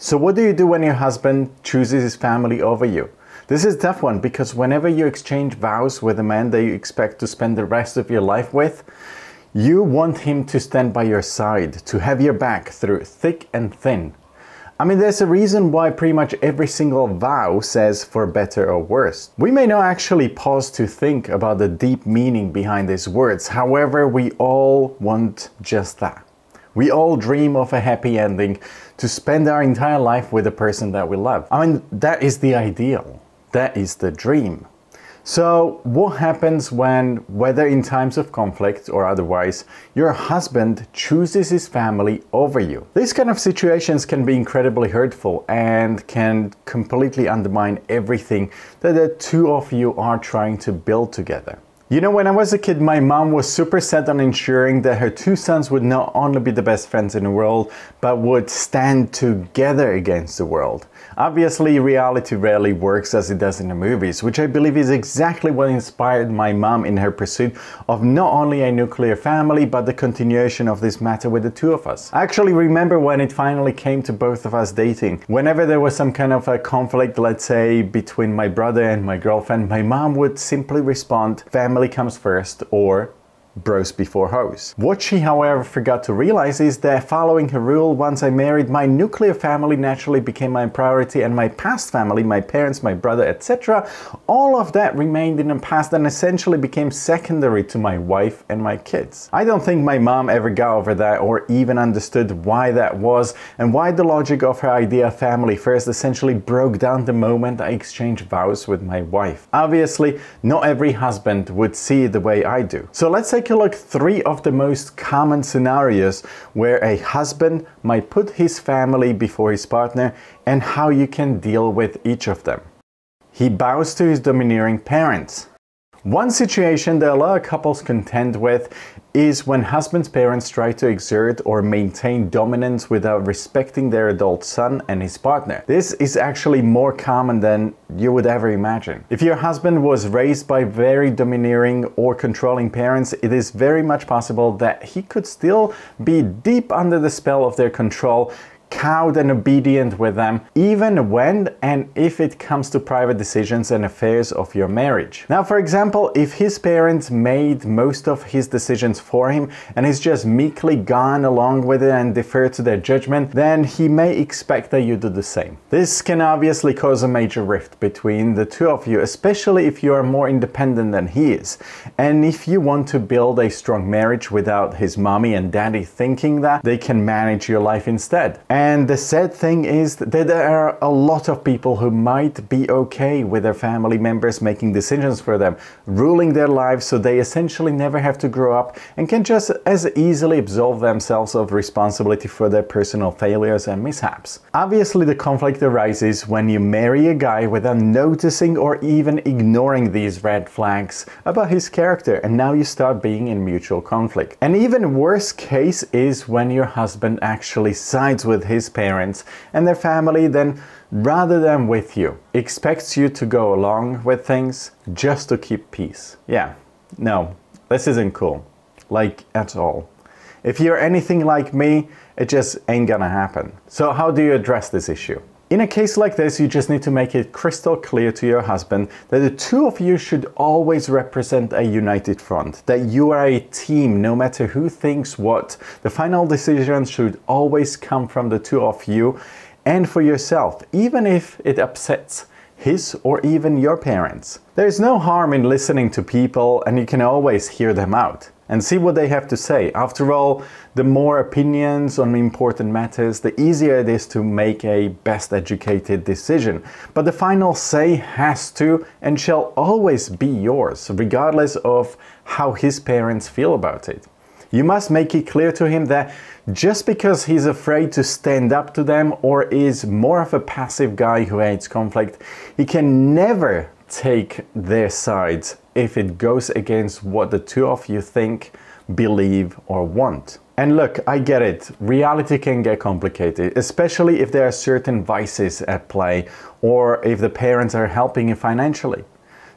So what do you do when your husband chooses his family over you? This is a tough one because whenever you exchange vows with a man that you expect to spend the rest of your life with, you want him to stand by your side, to have your back through thick and thin. I mean, there's a reason why pretty much every single vow says for better or worse. We may not actually pause to think about the deep meaning behind these words. However, we all want just that. We all dream of a happy ending, to spend our entire life with the person that we love. I mean, that is the ideal. That is the dream. So what happens when, whether in times of conflict or otherwise, your husband chooses his family over you? These kind of situations can be incredibly hurtful and can completely undermine everything that the two of you are trying to build together. You know, when I was a kid, my mom was super set on ensuring that her two sons would not only be the best friends in the world, but would stand together against the world. Obviously, reality rarely works as it does in the movies, which I believe is exactly what inspired my mom in her pursuit of not only a nuclear family, but the continuation of this matter with the two of us. I actually remember when it finally came to both of us dating. Whenever there was some kind of a conflict, let's say, between my brother and my girlfriend, my mom would simply respond, "Family comes first," or "bros before hoes." What she, however, forgot to realize is that following her rule, once I married, my nuclear family naturally became my priority, and my past family, my parents, my brother, etc., all of that remained in the past and essentially became secondary to my wife and my kids. I don't think my mom ever got over that or even understood why that was and why the logic of her idea of family first essentially broke down the moment I exchanged vows with my wife. Obviously, not every husband would see it the way I do. So let's take a look at 3 of the most common scenarios where a husband might put his family before his partner and how you can deal with each of them. He bows to his domineering parents. One situation that a lot of couples contend with is when husband's parents try to exert or maintain dominance without respecting their adult son and his partner. This is actually more common than you would ever imagine. If your husband was raised by very domineering or controlling parents, it is very much possible that he could still be deep under the spell of their control, cowed and obedient with them, even when and if it comes to private decisions and affairs of your marriage. Now, for example, if his parents made most of his decisions for him and he's just meekly gone along with it and deferred to their judgment, then he may expect that you do the same. This can obviously cause a major rift between the two of you, especially if you are more independent than he is. And if you want to build a strong marriage without his mommy and daddy thinking that they can manage your life instead. And the sad thing is that there are a lot of people who might be okay with their family members making decisions for them, ruling their lives so they essentially never have to grow up and can just as easily absolve themselves of responsibility for their personal failures and mishaps. Obviously, the conflict arises when you marry a guy without noticing or even ignoring these red flags about his character, and now you start being in mutual conflict. An even worse case is when your husband actually sides with his parents and their family, then rather than with you, expects you to go along with things just to keep peace. Yeah, no, this isn't cool, like at all. If you're anything like me, it just ain't gonna happen. So how do you address this issue? In a case like this, you just need to make it crystal clear to your husband that the two of you should always represent a united front, that you are a team no matter who thinks what. The final decision should always come from the two of you and for yourself, even if it upsets his or even your parents. There's no harm in listening to people, and you can always hear them out and see what they have to say. After all, the more opinions on important matters, the easier it is to make a best educated decision. But the final say has to and shall always be yours, regardless of how his parents feel about it. You must make it clear to him that just because he's afraid to stand up to them or is more of a passive guy who hates conflict, he can never take their sides if it goes against what the two of you think, believe, or want. And look, I get it, reality can get complicated, especially if there are certain vices at play or if the parents are helping you financially.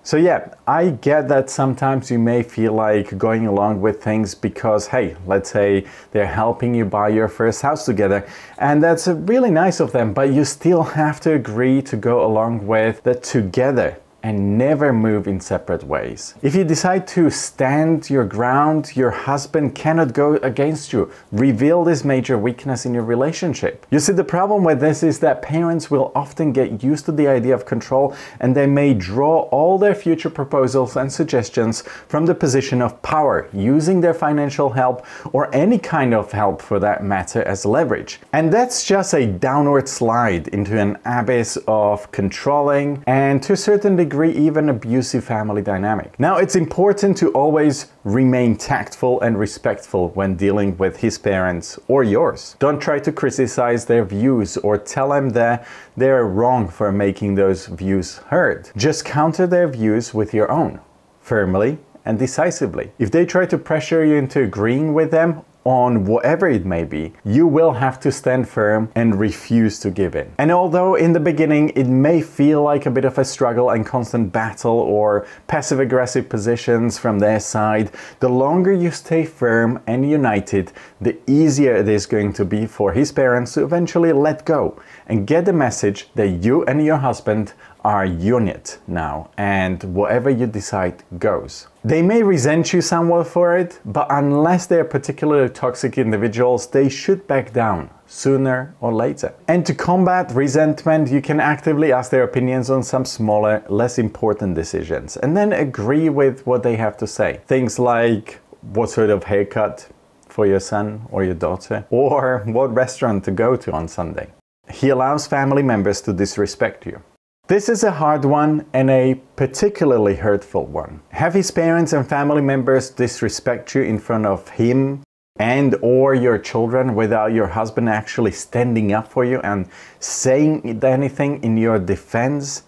So yeah, I get that sometimes you may feel like going along with things because, hey, let's say they're helping you buy your first house together, and that's really nice of them, but you still have to agree to go along with that together and never move in separate ways. If you decide to stand your ground, your husband cannot go against you. Reveal this major weakness in your relationship. You see, the problem with this is that parents will often get used to the idea of control, and they may draw all their future proposals and suggestions from the position of power, using their financial help or any kind of help for that matter as leverage. And that's just a downward slide into an abyss of controlling and, to a certain degree, even abusive family dynamic. Now, it's important to always remain tactful and respectful when dealing with his parents or yours. Don't try to criticize their views or tell them that they're wrong for making those views heard. Just counter their views with your own, firmly and decisively. If they try to pressure you into agreeing with them on whatever it may be, you will have to stand firm and refuse to give in. And although in the beginning it may feel like a bit of a struggle and constant battle or passive-aggressive positions from their side, the longer you stay firm and united, the easier it is going to be for his parents to eventually let go and get the message that you and your husband are unit now, and whatever you decide goes. They may resent you somewhat for it, but unless they are particularly toxic individuals, they should back down sooner or later. And to combat resentment, you can actively ask their opinions on some smaller, less important decisions, and then agree with what they have to say. Things like what sort of haircut for your son or your daughter, or what restaurant to go to on Sunday. He allows family members to disrespect you. This is a hard one and a particularly hurtful one. Have his parents and family members disrespect you in front of him and or your children without your husband actually standing up for you and saying anything in your defense?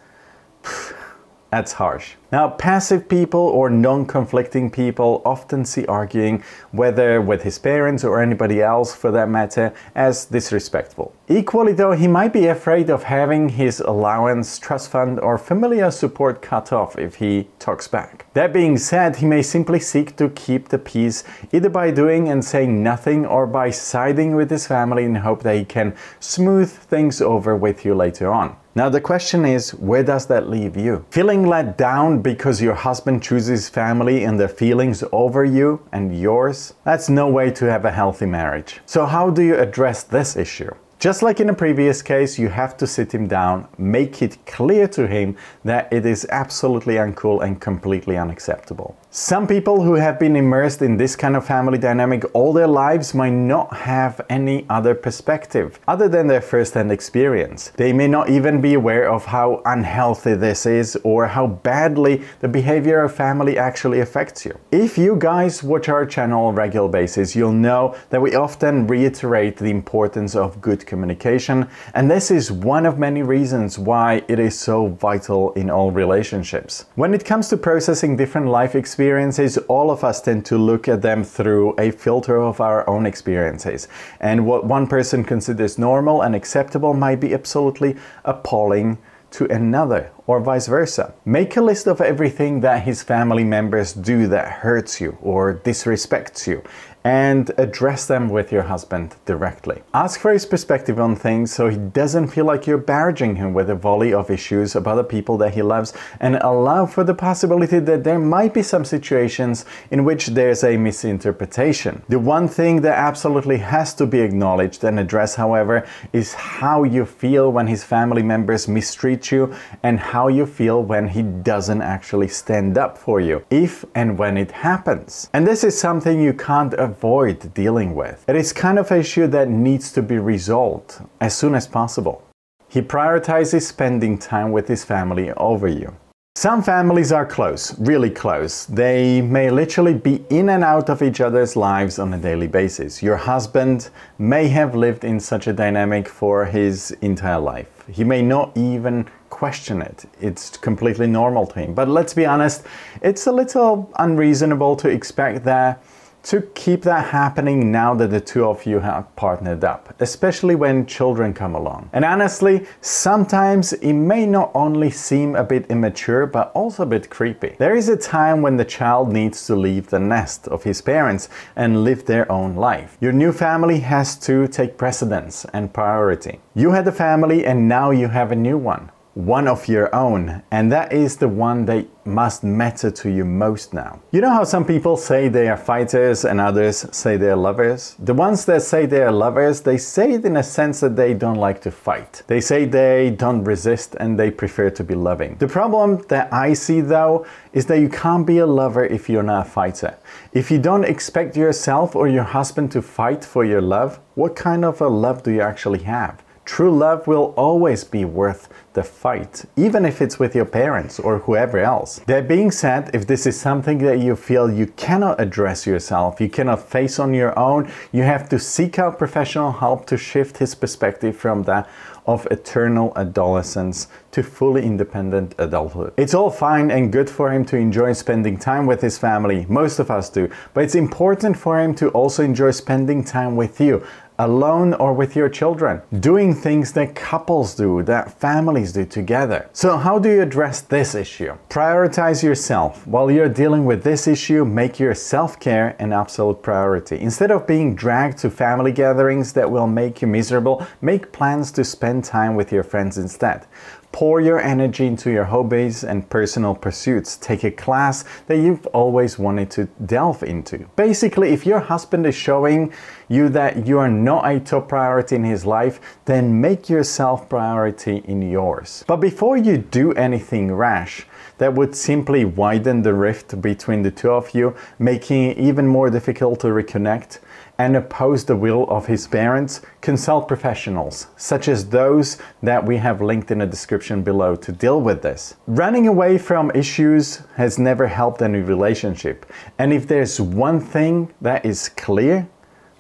That's harsh. Now, passive people or non-conflicting people often see arguing, whether with his parents or anybody else for that matter, as disrespectful. Equally though, he might be afraid of having his allowance, trust fund or familiar support cut off if he talks back. That being said, he may simply seek to keep the peace, either by doing and saying nothing or by siding with his family in hope that he can smooth things over with you later on. Now the question is, where does that leave you? Feeling let down because your husband chooses family and their feelings over you and yours? That's no way to have a healthy marriage. So how do you address this issue? Just like in a previous case, you have to sit him down, make it clear to him that it is absolutely uncool and completely unacceptable. Some people who have been immersed in this kind of family dynamic all their lives might not have any other perspective other than their first-hand experience. They may not even be aware of how unhealthy this is or how badly the behavior of family actually affects you. If you guys watch our channel on a regular basis, you'll know that we often reiterate the importance of good communication, and this is one of many reasons why it is so vital in all relationships. When it comes to processing different life experiences, all of us tend to look at them through a filter of our own experiences, and what one person considers normal and acceptable might be absolutely appalling to another, or vice versa. Make a list of everything that his family members do that hurts you or disrespects you, and address them with your husband directly. Ask for his perspective on things so he doesn't feel like you're barraging him with a volley of issues about the people that he loves, and allow for the possibility that there might be some situations in which there's a misinterpretation. The one thing that absolutely has to be acknowledged and addressed, however, is how you feel when his family members mistreat you and how you feel when he doesn't actually stand up for you, if and when it happens. And this is something you can't avoid dealing with. It is kind of an issue that needs to be resolved as soon as possible. He prioritizes spending time with his family over you. Some families are close, really close. They may literally be in and out of each other's lives on a daily basis. Your husband may have lived in such a dynamic for his entire life. He may not even question it. It's completely normal to him. But let's be honest, it's a little unreasonable to expect that to keep that happening now that the two of you have partnered up, especially when children come along. And honestly, sometimes it may not only seem a bit immature, but also a bit creepy. There is a time when the child needs to leave the nest of his parents and live their own life. Your new family has to take precedence and priority. You had a family and now you have a new one of your own, and that is the one that must matter to you most now. You know how some people say they are fighters and others say they are lovers? The ones that say they are lovers, they say it in a sense that they don't like to fight. They say they don't resist and they prefer to be loving. The problem that I see though is that you can't be a lover if you're not a fighter. If you don't expect yourself or your husband to fight for your love, what kind of a love do you actually have? True love will always be worth the fight, even if it's with your parents or whoever else. That being said, if this is something that you feel you cannot address yourself, you cannot face on your own, you have to seek out professional help to shift his perspective from that of eternal adolescence to fully independent adulthood. It's all fine and good for him to enjoy spending time with his family, most of us do, but it's important for him to also enjoy spending time with you, alone or with your children, doing things that couples do, that families do together. So how do you address this issue? Prioritize yourself. While you're dealing with this issue, make your self-care an absolute priority. Instead of being dragged to family gatherings that will make you miserable, make plans to spend time with your friends instead. Pour your energy into your hobbies and personal pursuits. Take a class that you've always wanted to delve into. Basically, if your husband is showing you that you are not a top priority in his life, then make yourself priority in yours. But before you do anything rash that would simply widen the rift between the two of you, making it even more difficult to reconnect, and oppose the will of his parents, consult professionals, such as those that we have linked in the description below to deal with this. Running away from issues has never helped any relationship. And if there's one thing that is clear,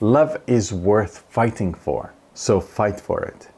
love is worth fighting for. So fight for it.